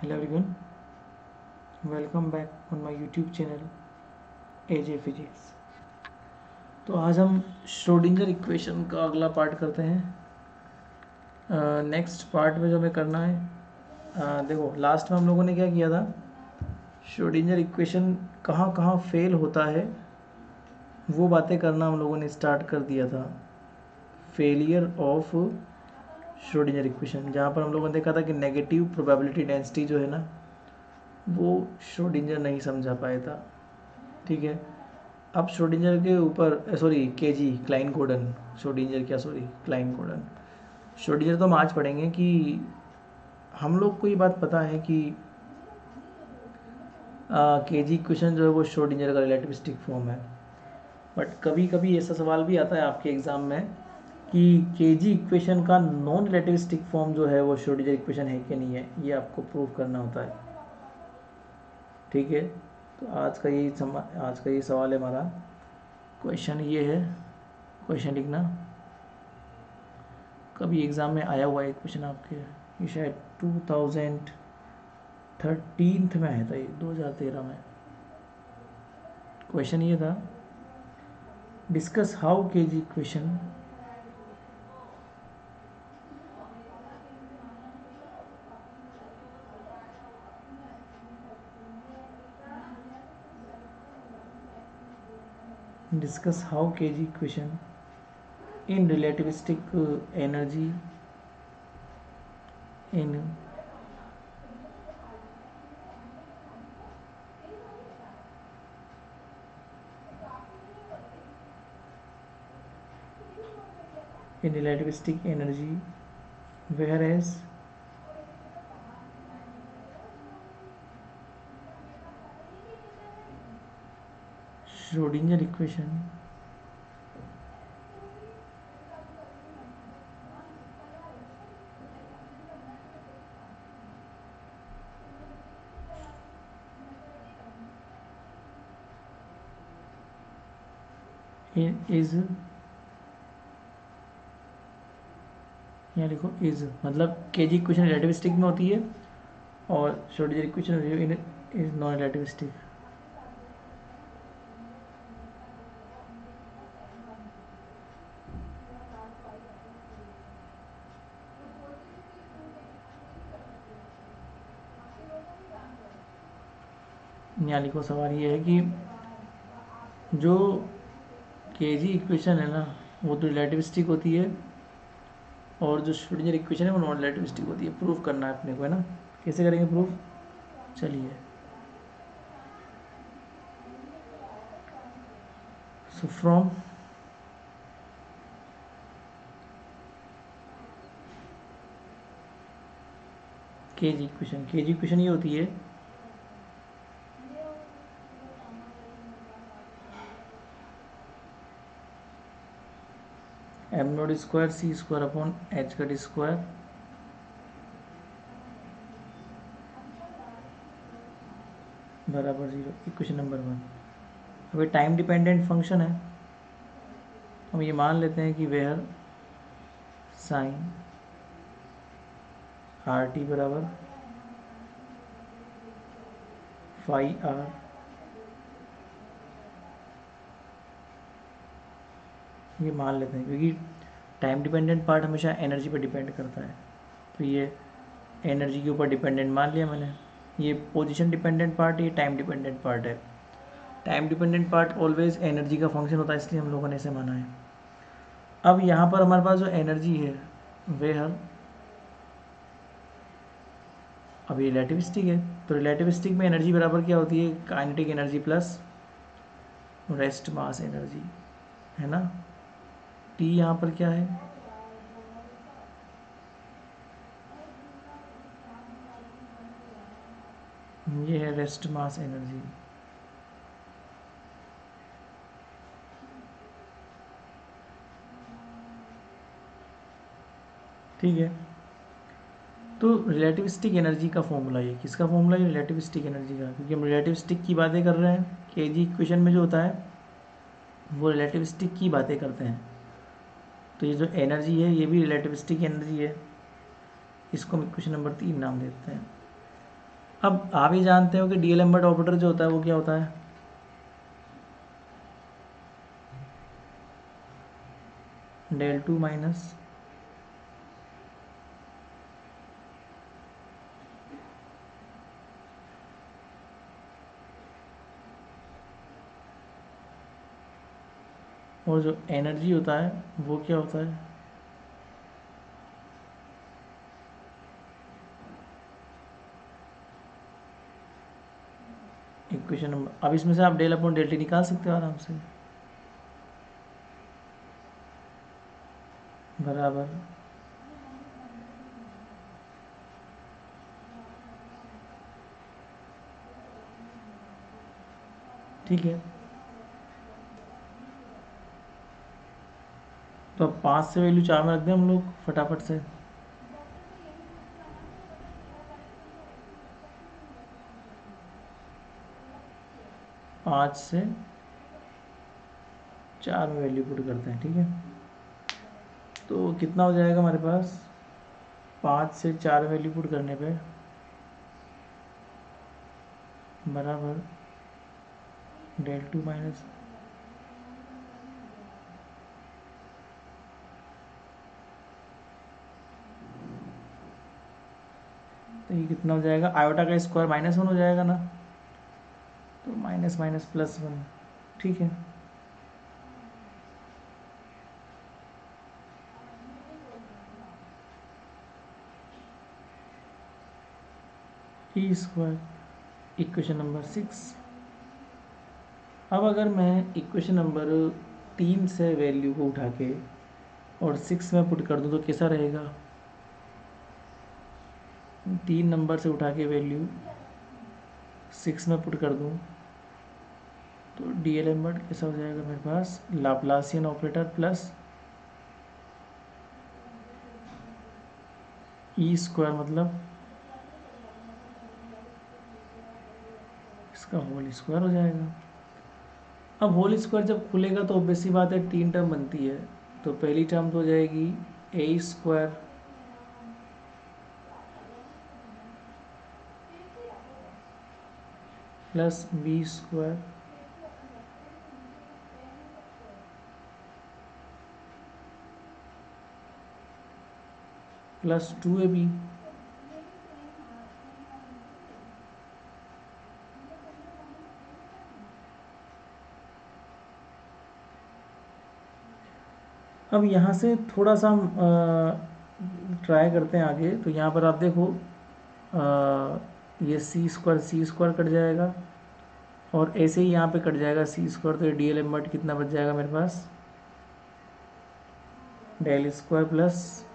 Hello everyone, welcome back on my YouTube channel AJ Physics। तो आज हम Schrodinger equation का अगला पार्ट करते हैं। नेक्स्ट पार्ट में जो हमें करना है, देखो लास्ट में हम लोगों ने क्या किया था, श्रोडिंगर इक्वेशन कहाँ कहाँ फेल होता है वो बातें करना हम लोगों ने स्टार्ट कर दिया था। फेलियर ऑफ श्रोडिंगर इक्वेशन, जहाँ पर हम लोगों ने देखा था कि नेगेटिव प्रोबेबिलिटी डेंसिटी जो है ना, वो श्रोडिंगर नहीं समझा पाया था। ठीक है, अब श्रोडिंगर के ऊपर KG Klein Gordon, Klein Gordon Schrodinger तो हम आज पढ़ेंगे कि हम लोग को ये बात पता है कि केजी इक्वेशन जो है वो श्रोडिंगर का रिलेटिविस्टिक फॉर्म है। बट कभी कभी ऐसा सवाल भी आता है आपके एग्ज़ाम में कि केजी इक्वेशन का नॉन रिलेटिविस्टिक फॉर्म जो है वो श्रोडिंगर इक्वेशन है कि नहीं है, ये आपको प्रूव करना होता है। ठीक है, तो आज का ये सवाल है हमारा। क्वेश्चन ये है, क्वेश्चन लिखना, कभी एग्ज़ाम में आया हुआ है क्वेश्चन आपके, ये शायद 2013 में आया था, ये 2013 में। क्वेश्चन ये था, discuss how KG equation in relativistic energy in relativistic energy, whereas Schrödinger equation is, यहाँ लिखो इज, मतलब केजी इक्वेशन रिलेटिविस्टिक में होती है और Schrodinger equation is non relativistic. यहाँ लिखो, सवाल ये है कि जो केजी इक्वेशन है ना वो तो रिलेटिविस्टिक होती है और जो श्रोडिंगर इक्वेशन है वो नॉन रिलेटिविस्टिक होती है। प्रूफ करना है अपने को, है ना। कैसे करेंगे प्रूफ, चलिए। सो फ्रॉम केजी इक्वेशन ये होती है m naught square c square upon h cut square बराबर 0। Equation number 1। अब ये टाइम डिपेंडेंट फंक्शन है, हम ये मान लेते हैं कि वेयर साइन आर टी बराबर फाई आर, ये मान लेते हैं क्योंकि टाइम डिपेंडेंट पार्ट हमेशा एनर्जी पर डिपेंड करता है, तो ये एनर्जी के ऊपर डिपेंडेंट मान लिया मैंने। ये पोजीशन डिपेंडेंट पार्ट, ये टाइम डिपेंडेंट पार्ट है। Time dependent part always energy का फंक्शन होता है, इसलिए हम लोगों ने इसे माना है। अब यहाँ पर हमारे पास जो एनर्जी है वह अब ये रिलेटिविस्टिक है, तो रिलेटिविस्टिक में एनर्जी बराबर क्या होती है, kinetic energy plus rest mass energy, है ना। टी यहाँ पर क्या है, ये है रेस्ट मास एनर्जी। ठीक है, तो रिलेटिविस्टिक एनर्जी का फॉर्मूला, ये किसका फॉर्मूला है, रिलेटिविस्टिक एनर्जी का, क्योंकि हम रिलेटिविस्टिक की बातें कर रहे हैं। केजी इक्वेशन में जो होता है वो रिलेटिविस्टिक की बातें करते हैं, तो ये जो एनर्जी है ये भी रिलेटिविस्टिक एनर्जी है। इसको हम इक्वेशन नंबर 3 नाम देते हैं। अब आप ही जानते हो कि डीएलएम्बर्ट ऑपरेटर जो होता है वो क्या होता है, del 2 माइनस और जो एनर्जी होता है वो क्या होता है, इक्वेशन नंबर। अब इसमें से आप डेल अपॉन डेल टी निकाल सकते हो आराम से, बराबर ठीक है। तो अब 5 से वैल्यू 4 में रख दें हम लोग फटाफट से। पाँच से 4 में वैल्यू पुट करते हैं, ठीक है। तो कितना हो जाएगा हमारे पास, 5 से 4 वैल्यू पुट करने पे बराबर del 2 माइनस, तो ये कितना हो जाएगा, आयोटा का स्क्वायर -1 हो जाएगा ना, तो माइनस माइनस +1, ठीक है। E square equation number 6। अब अगर मैं इक्वेशन नंबर 3 से वैल्यू को उठा के और 6 में पुट कर दूँ तो कैसा रहेगा, 3 नंबर से उठा के वैल्यू 6 में पुट कर दूँ तो डीएलएम्बर्ट कैसा हो जाएगा मेरे पास, Laplacian operator plus E square, मतलब इसका होल स्क्वायर हो जाएगा। अब होल स्क्वायर जब खुलेगा तो ऑब्वियस सी बात है 3 टर्म बनती है, तो पहली टर्म तो हो जाएगी a square plus b square plus 2ab। अब यहाँ से थोड़ा सा हम ट्राई करते हैं आगे, तो यहाँ पर आप देखो ये सी स्क्वायर कट जाएगा और ऐसे ही यहाँ पे कट जाएगा सी स्क्वायर, तो ये डी एल एम्बर्ट कितना बच जाएगा मेरे पास, डेल स्क्वायर प्लस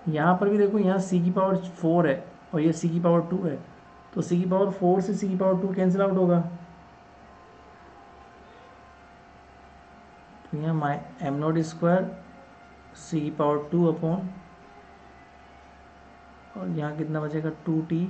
यहाँ पर भी देखो, यहाँ सी की पावर 4 है और ये सी की पावर 2 है, तो सी की पावर 4 से सी की पावर 2 कैंसिल आउट होगा, तो यहाँ एम नॉट स्क्वायर सी की पावर 2 अपॉन, और यहाँ कितना बचेगा 2t,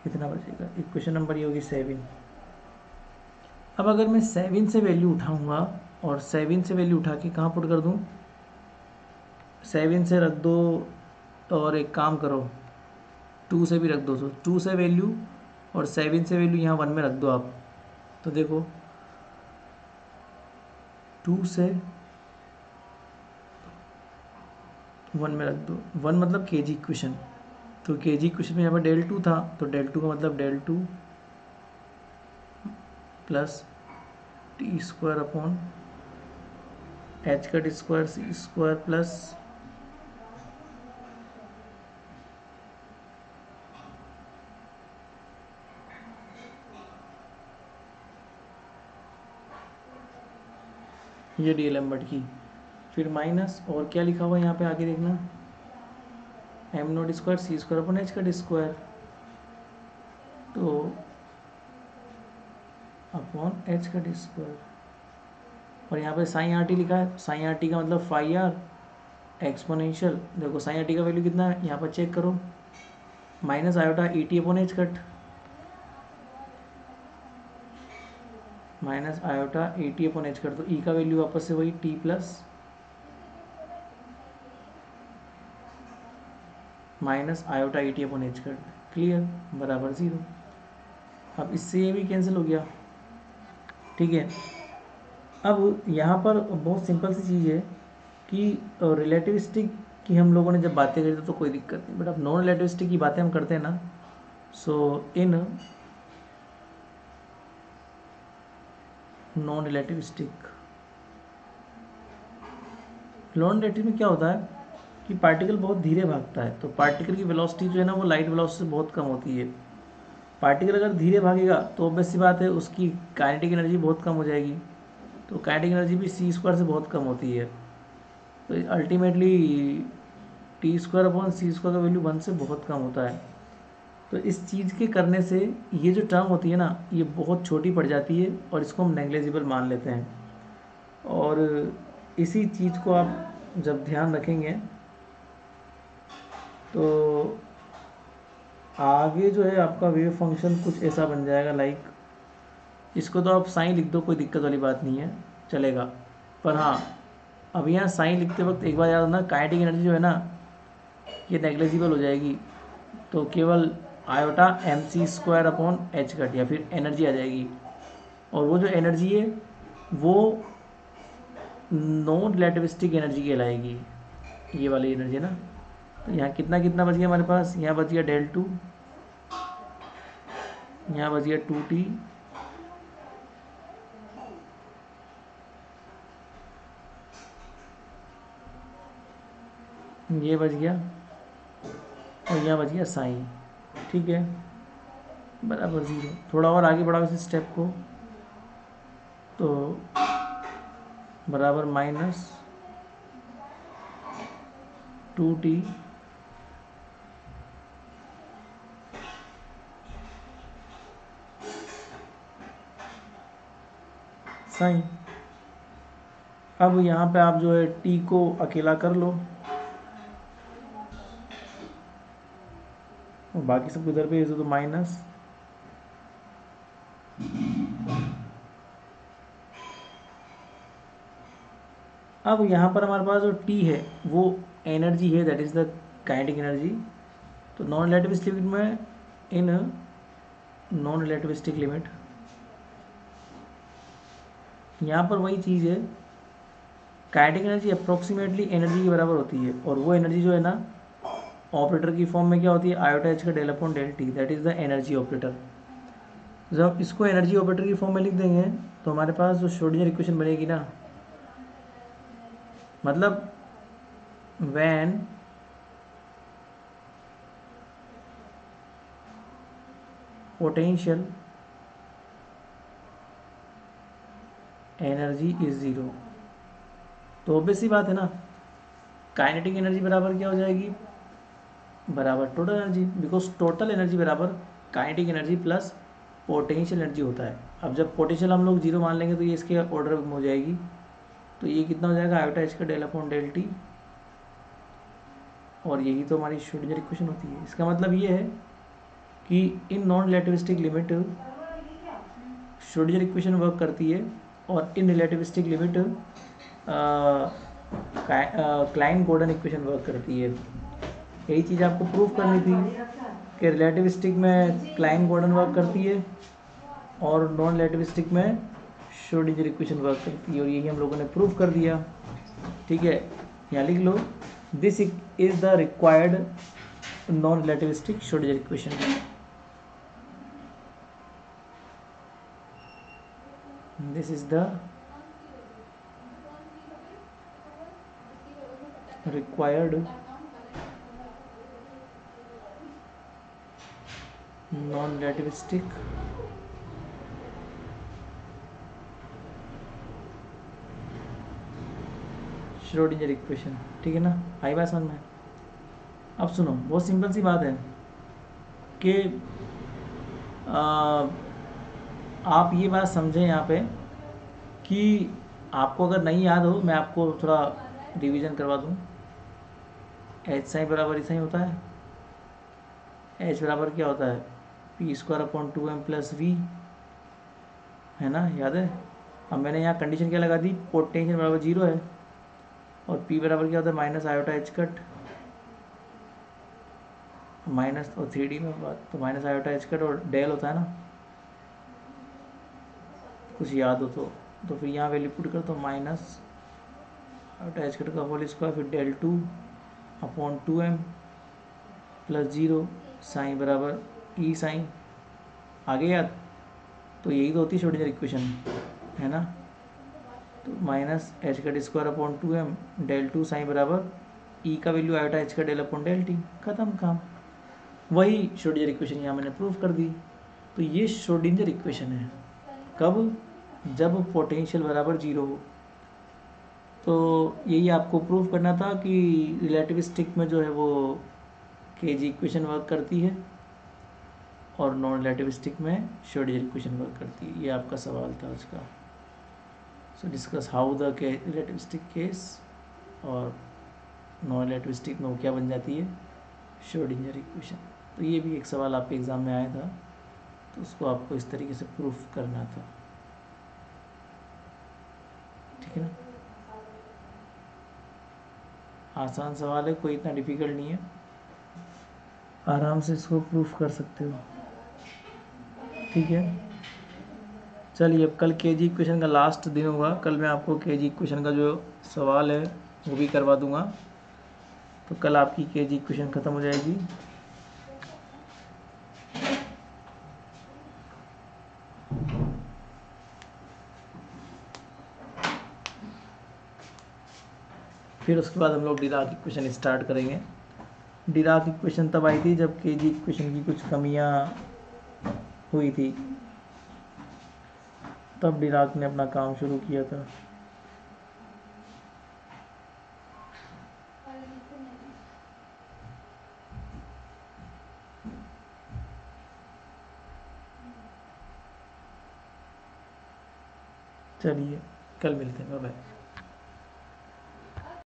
कितना बचेगा, इक्वेशन नंबर ये होगी 7। अब अगर मैं 7 से वैल्यू उठाऊंगा और 7 से वैल्यू उठा के कहाँ पुट कर दूँ, 7 से रख दो और एक काम करो 2 से भी रख दो, तो 2 से वैल्यू और 7 से वैल्यू यहाँ 1 में रख दो आप, तो देखो 2 से 1 में रख दो, 1 मतलब के जी इक्वेशन, तो के जी इक्वेशन में यहाँ पर del 2 था, तो del 2 का मतलब del 2 plus t square upon h cut square c square plus ये डी एल एम्बर्ट की, फिर माइनस और क्या लिखा हुआ है यहाँ पे आगे देखना, m naught square c square upon h cut square, तो अपॉन एच कट स्क्वायर, और यहाँ पे साइन आर टी लिखा है, साइन आर टी का मतलब फाई आर एक्सपोनेंशियल, देखो साइन आर टी का वैल्यू कितना है यहाँ पर चेक करो, minus iota E T upon h cut, minus iota A T upon H कर दो, ई का वैल्यू वापस से वही T plus minus iota A T upon H कर दो, क्लियर, बराबर 0। अब इससे ये भी कैंसिल हो गया, ठीक है। अब यहाँ पर बहुत सिंपल सी चीज़ है कि रिलेटिविस्टिक की हम लोगों ने जब बातें करी तो कोई दिक्कत नहीं, बट अब नॉन रिलेटिविस्टिक की बातें हम करते हैं ना, सो इन नॉन रिलेटिविस्टिक में क्या होता है कि पार्टिकल बहुत धीरे भागता है, तो पार्टिकल की वेलोसिटी जो है ना वो लाइट वेलोसिटी से बहुत कम होती है। पार्टिकल अगर धीरे भागेगा तो ऑब्वियस सी बात है उसकी काइनेटिक एनर्जी बहुत कम हो जाएगी, तो काइनेटिक एनर्जी भी सी स्क्वायर से बहुत कम होती है। तो अल्टीमेटली टी स्क्वायर अपॉन सी स्क्वायर का वैल्यू 1 से बहुत कम होता है। तो इस चीज़ के करने से ये जो टर्म होती है ना ये बहुत छोटी पड़ जाती है और इसको हम नेग्लिजिबल मान लेते हैं। और इसी चीज़ को आप जब ध्यान रखेंगे तो आगे जो है आपका वेव फंक्शन कुछ ऐसा बन जाएगा, लाइक इसको तो आप साइन लिख दो, कोई दिक्कत वाली बात नहीं है, चलेगा। पर हाँ, अब यहाँ साइन लिखते वक्त एक बार याद रखना, काइनेटिक एनर्जी जो है ना ये नेग्लिजिबल हो जाएगी, तो केवल iota m c square upon h cut या फिर एनर्जी आ जाएगी। और वो जो एनर्जी है वो नॉन रिलेटिविस्टिक एनर्जी कहलाएगी, ये वाली एनर्जी ना। तो यहाँ कितना कितना बच गया हमारे पास, यहाँ बच गया डेल टू, यहाँ बच गया 2t, ये बच गया और यहाँ बच गया साइन, ठीक है, बराबर 0। थोड़ा और आगे बढ़ाओ इस स्टेप को, तो बराबर माइनस 2t साइन। अब यहाँ पे आप जो है t को अकेला कर लो और बाकी सब इधर पे तो माइनस अब यहाँ पर हमारे पास जो t है वो एनर्जी है, that is the kinetic energy. तो नॉन रिलेटिविस्टिक लिमिट में, इन नॉन रिलेटिविस्टिक लिमिट यहाँ पर वही चीज़ है, काइनेटिक एनर्जी अप्रोक्सीमेटली एनर्जी के बराबर होती है, और वो एनर्जी जो है ना ऑपरेटर की फॉर्म में क्या होती है, आयोटा एच का del upon del t, that is the energy operator. जब इसको एनर्जी ऑपरेटर की फॉर्म में लिख देंगे तो हमारे पास जो श्रोडिंगर इक्वेशन बनेगी ना, मतलब व्हेन पोटेंशियल एनर्जी इज 0, तो ऑब्वियस सी बात है ना, काइनेटिक एनर्जी बराबर क्या हो जाएगी, बराबर total energy, because total energy बराबर kinetic energy plus potential energy होता है। अब जब पोटेंशियल हम लोग 0 मान लेंगे तो ये इसके ऑर्डर में हो जाएगी, तो ये कितना हो जाएगा, आयोटा एच का डेल अपॉन डेल टी, और यही तो हमारी श्रोडिंगर इक्वेशन होती है। इसका मतलब ये है कि in non relativistic limit Schrodinger equation work करती है, और in relativistic limit Klein Gordon equation work करती है। यही चीज़ आपको प्रूफ करनी थी कि रिलेटिविस्टिक में क्लाइन गॉर्डन वर्क करती है और नॉन रिलेटिविस्टिक में श्रोडिंगर इक्वेशन वर्क करती है, और यही हम लोगों ने प्रूफ कर दिया, ठीक है। यहाँ लिख लो, this is the required non relativistic Schrodinger equation. This is the required non-relativistic Schrodinger equation, ठीक है ना, आई बात समझ में। अब सुनो, बहुत सिंपल सी बात है कि आप ये बात समझें यहाँ पे कि आपको अगर नहीं याद हो, मैं आपको थोड़ा रिवीजन करवा दूँ। एच साइन बराबर ऐसा ही होता है, एच बराबर क्या होता है, p square upon 2m plus v, है ना, याद है। अब मैंने यहाँ कंडीशन क्या लगा दी, पोटेंशियल बराबर 0 है और P बराबर क्या होता है minus iota h cut minus, और 3D में बात तो माइनस आयोटा एच कट और डेल होता है ना, कुछ याद हो तो फिर यहाँ वैल्यू पुट कर तो माइनस आयोटा एच कट का होल स्क्वायर फिर del 2 upon 2m plus 0 psi बराबर ई साइन, आगे याद। तो यही तो होती है श्रोडिंगर इक्वेशन, है ना। तो minus h cut square upon 2m del 2 psi बराबर ई का वैल्यू आयोटा एच का डेल अपॉन डेल टी, खत्म काम। वही श्रोडिंगर इक्वेशन यहाँ मैंने प्रूव कर दी। तो ये श्रोडिंगर इक्वेशन है, कब, जब पोटेंशियल बराबर 0 हो। तो यही आपको प्रूव करना था कि रिलेटिविस्टिक में जो है वो केजी इक्वेशन वर्क करती है और नॉन रिलेटिविस्टिक में श्रोडिंगर इक्वेशन वर्क करती है। ये आपका सवाल था आज का। सो discuss how the relativistic case और नॉन रिलेटिविस्टिक में वो क्या बन जाती है, श्रोडिंगर इक्वेशन। तो ये भी एक सवाल आपके एग्ज़ाम में आया था, तो उसको आपको इस तरीके से प्रूफ करना था, ठीक है ना। आसान सवाल है, कोई इतना डिफिकल्ट नहीं है, आराम से इसको प्रूफ कर सकते हो, ठीक है। चलिए अब कल केजी इक्वेशन का लास्ट दिन होगा, कल मैं आपको केजी इक्वेशन का जो सवाल है वो भी करवा दूंगा। तो कल आपकी केजी इक्वेशन ख़त्म हो जाएगी। फिर उसके बाद हम लोग डिराक इक्वेशन स्टार्ट करेंगे। डिराक इक्वेशन तब आई थी जब केजी इक्वेशन की कुछ कमियां हुई थी, तब डिराक ने अपना काम शुरू किया था। चलिए कल मिलते हैं, बाय बाय।